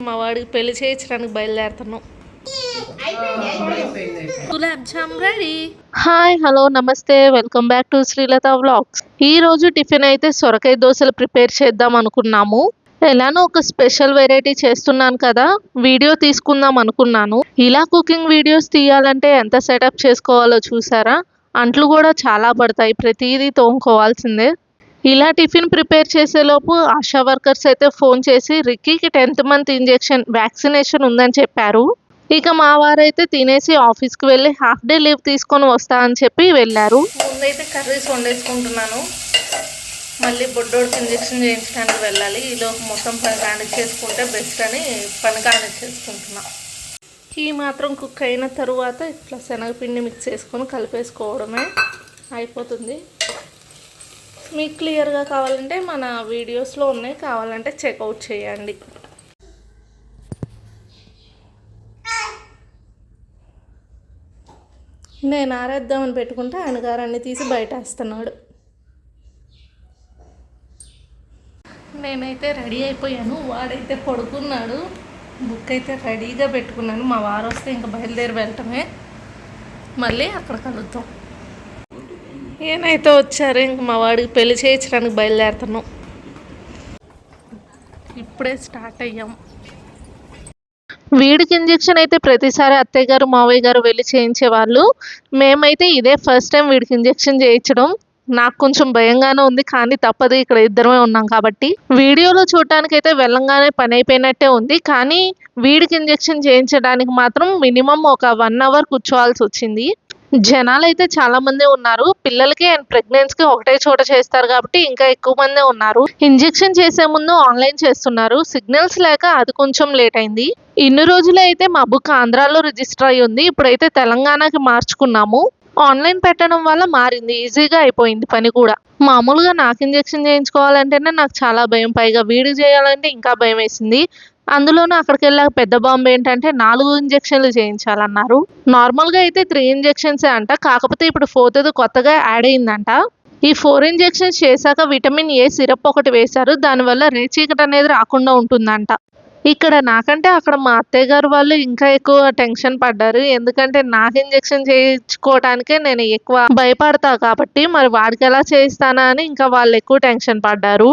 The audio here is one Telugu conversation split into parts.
మా వాడికి పెళ్లి చేయించడానికి బయలుదేరుతున్నాం. Gulab jamun ready. Hi hello నమస్తే, welcome back to Srilatha vlogs. ఈ రోజు టిఫిన్ అయితే సొరకాయ దోశలు ప్రిపేర్ చేద్దాం అనుకున్నాము. ఎలానో ఒక స్పెషల్ వెరైటీ చేస్తున్నాను కదా, వీడియో తీసుకుందాం అనుకున్నాను. ఇలా కుకింగ్ వీడియోస్ తీయాలంటే ఎంత సెటప్ చేసుకోవాలో చూసారా. అంట్లు కూడా చాలా పడతాయి, ప్రతిదీ తోముకోవాల్సిందే. ఇలా టిఫిన్ ప్రిపేర్ చేసేలోపు ఆశా వర్కర్స్ అయితే ఫోన్ చేసి రిక్కీకి 10th మంత్ ఇంజెక్షన్ వ్యాక్సినేషన్ ఉందని చెప్పారు. ఇక మా వారైతే తినేసి ఆఫీస్కి వెళ్ళి హాఫ్ డే లీవ్ తీసుకొని వస్తా అని చెప్పి వెళ్ళారు. ముందైతే కర్రీస్ వండేసుకుంటున్నాను, మళ్ళీ బొడ్డోడికి ఇంజెక్షన్ చేయించడానికి వెళ్ళాలి. ఈలోపు మొత్తం పని కానిచ్చేసుకుంటే బెస్ట్ అని పని కానిచ్చేసుకుంటున్నా. ఈ మాత్రం కుక్ అయిన తరువాత ఇట్లా శనగపిండి మిక్స్ చేసుకొని కలిపేసుకోవడమే అయిపోతుంది. మీకు క్లియర్గా కావాలంటే మన వీడియోస్లో ఉన్నాయి, కావాలంటే చెక్అవుట్ చేయండి. నేను ఆరేద్దామని పెట్టుకుంటే ఆయన గారు అన్నీ తీసి బయట వేస్తున్నాడు. నేనైతే రెడీ అయిపోయాను, వాడైతే పడుకున్నాడు. బుక్ అయితే రెడీగా పెట్టుకున్నాను. మా వారు వస్తే ఇంకా బయలుదేరి వెళ్ళటమే, మళ్ళీ అక్కడ కలుద్దాం. ఏనైతే వచ్చారు, ఇంక మా వాడికి పెళ్లి చేయించడానికి బయలుదేరుతున్నాం. ఇప్పుడే స్టార్ట్ అయ్యాం. వీడికి ఇంజెక్షన్ అయితే ప్రతిసారి అత్తయ్య గారు మావయ్య గారు వెళ్ళి చేయించేవాళ్ళు. మేమైతే ఇదే ఫస్ట్ టైం వీడికి ఇంజెక్షన్ చేయించడం. నాకు కొంచెం భయంగానే ఉంది, కానీ తప్పదు, ఇక్కడ ఇద్దరమే ఉన్నాం కాబట్టి. వీడియోలో చూడటానికి అయితే వెళ్ళంగానే పని అయిపోయినట్టే ఉంది, కానీ వీడికి ఇంజెక్షన్ చేయించడానికి మాత్రం మినిమం ఒక 1 అవర్ కూర్చోవాల్సి వచ్చింది. జనాలు అయితే చాలా మంది ఉన్నారు. పిల్లలకి అండ్ ప్రెగ్నెన్సీకి ఒకటే చోట చేస్తారు కాబట్టి ఇంకా ఎక్కువ మందే ఉన్నారు. ఇంజెక్షన్ చేసే ముందు ఆన్లైన్ చేస్తున్నారు, సిగ్నల్స్ లేక అది కొంచెం లేట్ అయింది. ఇన్ని రోజులు అయితే మా బుక్ ఆంధ్రాలో రిజిస్టర్ అయ్యి ఉంది, ఇప్పుడైతే తెలంగాణకి మార్చుకున్నాము. ఆన్లైన్ పెట్టడం వల్ల మారింది, ఈజీగా అయిపోయింది పని కూడా. మామూలుగా నాకు ఇంజెక్షన్ చేయించుకోవాలంటేనే నాకు చాలా భయం, పైగా వీడికి చేయాలంటే ఇంకా భయం వేసింది. అందులోనూ అక్కడికి వెళ్ళాక పెద్ద బాంబు ఏంటంటే 4 ఇంజెక్షన్లు చేయించాలన్నారు. నార్మల్గా అయితే 3 ఇంజెక్షన్సే అంట, కాకపోతే ఇప్పుడు 4th కొత్తగా యాడ్ అయిందంట. ఈ 4 ఇంజెక్షన్స్ చేశాక విటమిన్ ఏ సిరప్ ఒకటి వేశారు, దానివల్ల రేచీకటి అనేది రాకుండా ఉంటుందంట. ఇక్కడ నాకంటే అక్కడ మా అత్తయ్య గారు వాళ్ళు ఇంకా ఎక్కువ టెన్షన్ పడ్డారు, ఎందుకంటే నాకు ఇంజెక్షన్ చేయించుకోవడానికే నేను ఎక్కువ భయపడతా కాబట్టి, మరి వాడికి ఎలా చేయిస్తానా అని ఇంకా వాళ్ళు ఎక్కువ టెన్షన్ పడ్డారు.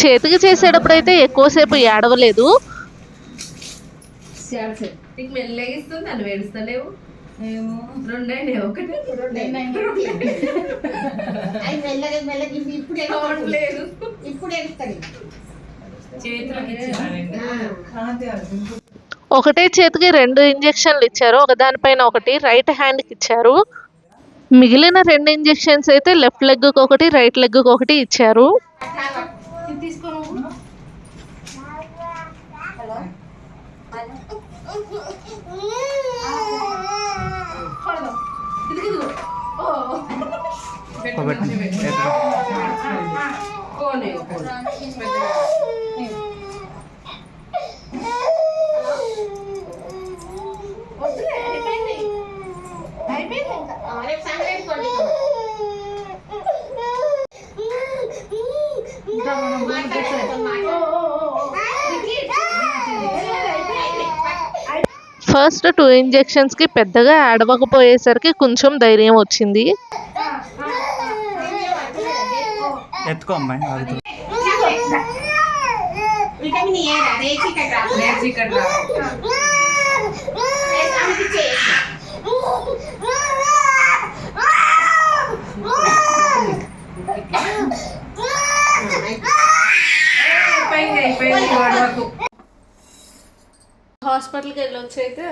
చేతికి చేసేటప్పుడైతే ఎక్కువసేపు ఏడవలేదు. మెల్లగిస్తుంది, అని వేడుస్తలేవు. రెండండి, ఒకటి ఒకటే చేతికి 2 ఇంజెక్షన్లు ఇచ్చారు, ఒకదానిపైన ఒకటి రైట్ హ్యాండ్కి ఇచ్చారు. మిగిలిన 2 ఇంజెక్షన్స్ అయితే లెఫ్ట్ లెగ్కి ఒకటి రైట్ లెగ్కి ఒకటి ఇచ్చారు. ఫస్ట్ 2 ఇంజెక్షన్స్కి పెద్దగా ఏడవకపోయేసరికి కొంచెం ధైర్యం వచ్చింది. హాస్పిటల్కి వెళ్ళొచ్చి అయితే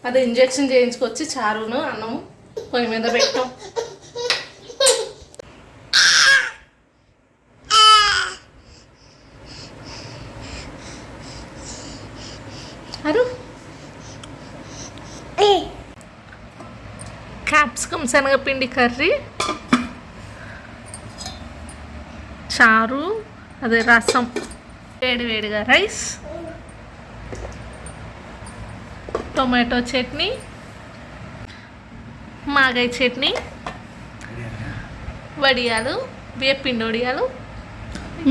అది ఇంజెక్షన్ చేయించుకొచ్చి చారును అన్నము పొయ్యి మీద పెట్టాం. అరు క్యాప్సికమ్ శనగపిండి కర్రీ, చారు, అదే రసం, వేడివేడిగా రైస్, టొమాటో చట్నీ, మాగాయ చట్నీ, వడియాలు, వేపిండి వడియాలు,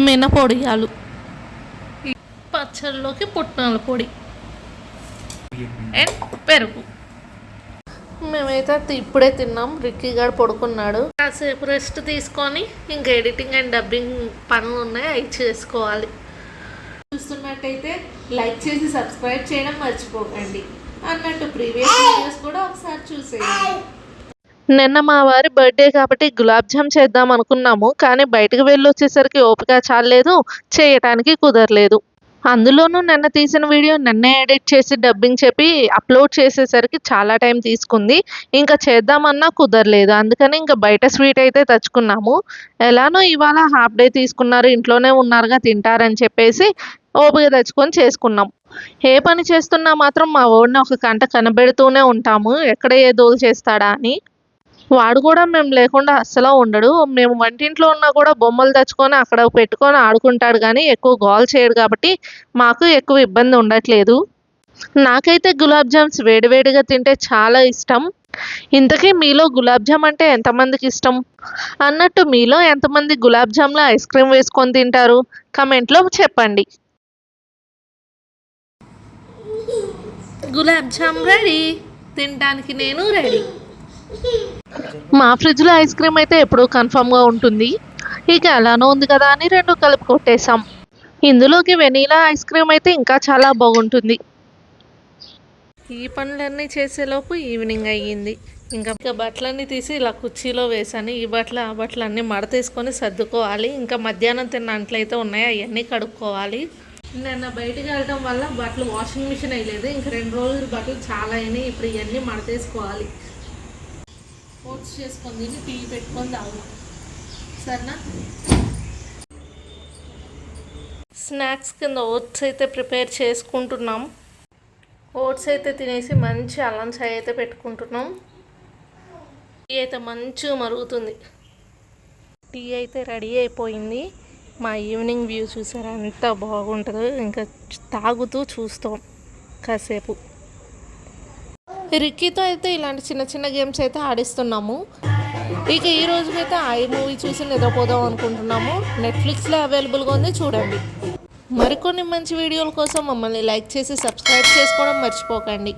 మినపొడియాలు, పచ్చళ్ళలోకి పుట్నాల పొడి అండ్ పెరుగు. మేమైతే ఇప్పుడే తిన్నాం. రిక్కీ గారు పడుకున్నాడు. కాసేపు రెస్ట్ తీసుకొని ఇంకా ఎడిటింగ్ అండ్ డబ్బింగ్ పనులు ఉన్నాయి, అవి చేసుకోవాలి. చూస్తున్నట్టయితే లైక్ చేసి సబ్స్క్రైబ్ చేయడం మర్చిపోకండి. అన్నట్టు ప్రీవియస్ వీడియోస్ కూడా ఒకసారి చూసేయండి. నిన్న మా వారి బర్త్డే కాబట్టి గులాబ్ జామ్ చేద్దాం అనుకున్నాము, కానీ బయటకు వెళ్ళి వచ్చేసరికి ఓపిక చాలేదు, చేయటానికి కుదరలేదు. అందులోనూ నిన్న తీసిన వీడియో నిన్నే ఎడిట్ చేసి డబ్బింగ్ చెప్పి అప్లోడ్ చేసేసరికి చాలా టైం తీసుకుంది. ఇంకా చేద్దామన్నా కుదరలేదు. అందుకని ఇంకా బయట స్వీట్ అయితే తెచ్చుకున్నాము. ఎలానో ఇవాళ హాఫ్ డే తీసుకున్నారు, ఇంట్లోనే ఉన్నారుగా, తింటారని చెప్పేసి ఓపిక తెచ్చుకొని చేసుకున్నాం. ఏ పని చేస్తున్నా మాత్రం మా వాడిని ఒక కంట కనబెడుతూనే ఉంటాము, ఎక్కడ ఏ దోలు చేస్తాడా అని. వాడు కూడా మేము లేకుండా అస్సలు ఉండడు. మేము వంటింట్లో ఉన్నా కూడా బొమ్మలు తెచ్చుకొని అక్కడ పెట్టుకొని ఆడుకుంటాడు, కానీ ఎక్కువ గోల్ చేయడు కాబట్టి మాకు ఎక్కువ ఇబ్బంది ఉండట్లేదు. నాకైతే గులాబ్ జామ్స్ వేడివేడిగా తింటే చాలా ఇష్టం. ఇంతకీ మీలో గులాబ్ జామ్ అంటే ఎంతమందికి ఇష్టం? అన్నట్టు మీలో ఎంతమంది గులాబ్ జామ్లో ఐస్ క్రీమ్ వేసుకొని తింటారు? కమెంట్లో చెప్పండి. గులాబ్ జామ్ రెడీ, తినడానికి నేను రెడీ. మా ఫ్రిడ్జ్లో ఐస్ క్రీమ్ అయితే ఎప్పుడూ కన్ఫామ్గా ఉంటుంది. ఇక అలానో ఉంది కదా అని 2 కలిపి కొట్టేసాం. ఇందులోకి వెనీలా ఐస్ క్రీమ్ అయితే ఇంకా చాలా బాగుంటుంది. ఈ పనులన్నీ చేసేలోపు ఈవినింగ్ అయ్యింది. ఇంకా బట్టలన్నీ తీసి ఇలా కుర్చీలో వేసాను. ఈ బట్టలు ఆ బట్టలు అన్నీ మడతేసుకొని సర్దుకోవాలి. ఇంకా మధ్యాహ్నం తిన్న అంట్లయితే ఉన్నాయి, అవన్నీ కడుక్కోవాలి. నిన్న బయటికి వెళ్ళడం వల్ల బట్టలు వాషింగ్ మిషన్ వేయలేదు. ఇంకా 2 రోజులు బట్టలు చాలా అయినాయి. ఇప్పుడు ఇవన్నీ మడతేసుకోవాలి. ఓట్స్ చేసుకొని తిని టీ పెట్టుకొని తాగుతాం, సరేనా? స్నాక్స్ కింద ఓట్స్ అయితే ప్రిపేర్ చేసుకుంటున్నాం. ఓట్స్ అయితే తినేసి మంచి అల్లం చాయ్ అయితే పెట్టుకుంటున్నాం. టీ అయితే మంచిగా మరుగుతుంది. టీ అయితే రెడీ అయిపోయింది. మా ఈవినింగ్ వ్యూ చూసారా ఎంత బాగుంటుందో. ఇంకా తాగుతూ చూస్తాం కాసేపు. రిక్కీతో అయితే ఇలాంటి చిన్న చిన్న గేమ్స్ అయితే ఆడిస్తున్నాము. ఇక ఈ రోజుకైతే ఐ మూవీ చూసి నిద్రపోదాం అనుకుంటున్నాము. నెట్ఫ్లిక్స్లో అవైలబుల్గా ఉంది, చూడండి. మరికొన్ని మంచి వీడియోల కోసం మమ్మల్ని లైక్ చేసి సబ్స్క్రైబ్ చేసుకోవడం మర్చిపోకండి.